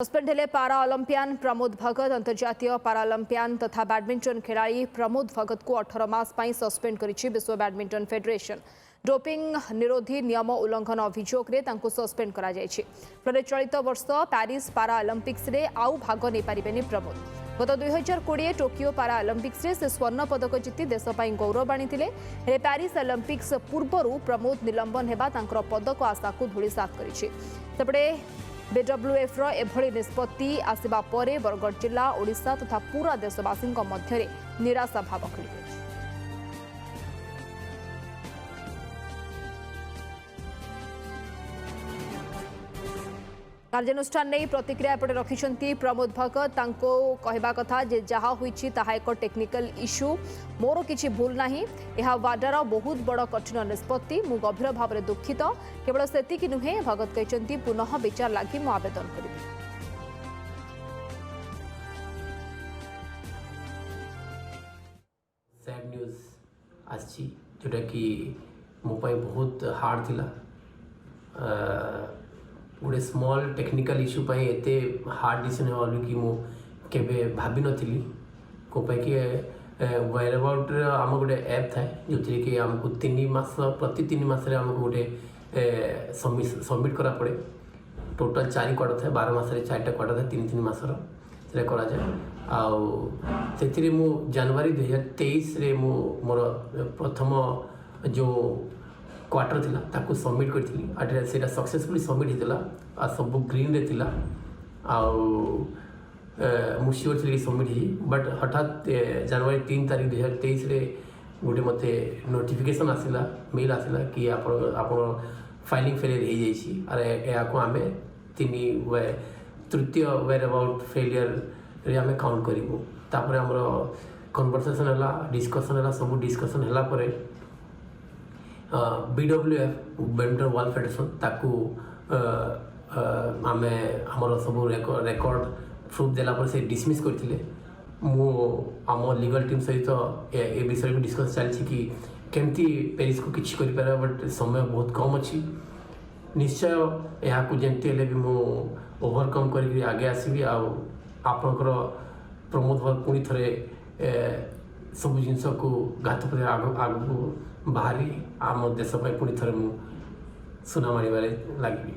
Suspend हेले पारा ओलंपियान प्रमोद भगत। अंतर्जातीय पारा ओलंपियान तथा बैडमिंटन खिलाड़ी प्रमोद भगत को 18 मास पर सस्पेंड करिछि विश्व बैडमिंटन फेडरेशन। डोपिंग निरोधी नियम उल्लंघन अभियोग रे तांको सस्पेंड करा जायछि। फल चलित वर्ष पेरिस पारा ओलंपिक्स रे आउ भाग नै पारिबेनी प्रमोद। गत 2020 टोकियो पारा ओलंपिक्स रे से स्वर्ण पदक जीति देश पई गौरव आनिथिले। हेले पेरिस ओलंपिक्स पूर्वरु प्रमोद निलंबन हेबा तांकर पदक आशा को धूलिसात करिछि। सेपटे बीडब्ल्यूएफ एभली निष्पत्ति आसिबा परे बरगढ़ जिला ओडिशा तथा पूरा देशवासी मध्य निराशा भाव खेली। कार्यानुष्ठान नहीं प्रतिक्रिया एपटे रखिंट प्रमोद भगत। तांको कहवा कथा जे जहा होईछि ताहा एक टेक्निकल इश्यू, मोर किछि भूल नाही। यह वाडार बहुत बड़ कठिन निष्पत्ति, मु गभीर भाव में दुखित। केवल सेतिकी नुहे, भगत कहते पुनः विचार लगी मु आवेदन करी। सैड न्यूज आछि जोटा कि मो पाई बहुत हार्ड थिला। गोटे स्मॉल टेक्निकल इश्यू पाई एते हार्ड डिसीजन होल कि मु केबे भाबी नथिली को पाई कि वेयर अबाउट आम गोटे ऐप थाए जो कि आमको 3 मास प्रति 3 मास रे आमको गोटे सबमिट करा पड़े। टोटल 4 क्वार्टर थाए, 12 मास रे 4टा क्वार्टर थाए, 3 मास रे करा जाए। आउ सेथिरे मु जनवरी 2023 रे मु मोर प्रथम जो क्वार्टर थिला ताकू सबमिट करथिली। आटे सेटा सक्सेसफुली सबमिट हितला आ सब ग्रीन रे थिला। आउ मु श्योर थिली सबमिट ही, बट हठात जनवरी 3 तारीख 2023 रे गोटे मते नोटिफिकेशन आसिला, मेल आसिला कि आपण फाइलिंग फेलियर हो जाइछि। अरे याको आमे तृतीय वेयर अबाउट फेलियर रे आमे काउंट करिवो। तापर हमर कन्वर्सेशन हला, डिस्कशन हला, सब डिस्कशन हला परे बीडब्ल्यूएफ बैडमिंटन वर्ल्ड फेडरेशन ताकू आमे हमर सब रेकॉर्ड प्रूफ देला पर से डिसमिस करथिले। मु आम लीगल टीम सहित ए विषय में डिस्कस चलछि कि केमती पेरिस को किछि करि पारा, बट समय बहुत कम अछि। निश्चय या को जेंती ले भी मु ओवरकम करी आगे आसीबी। आ आपनकर प्रमोद भगत पुनी थरे सब जिनस को घात पर आगु बाहरी आम देश पुणी थे सुना मारे लगे।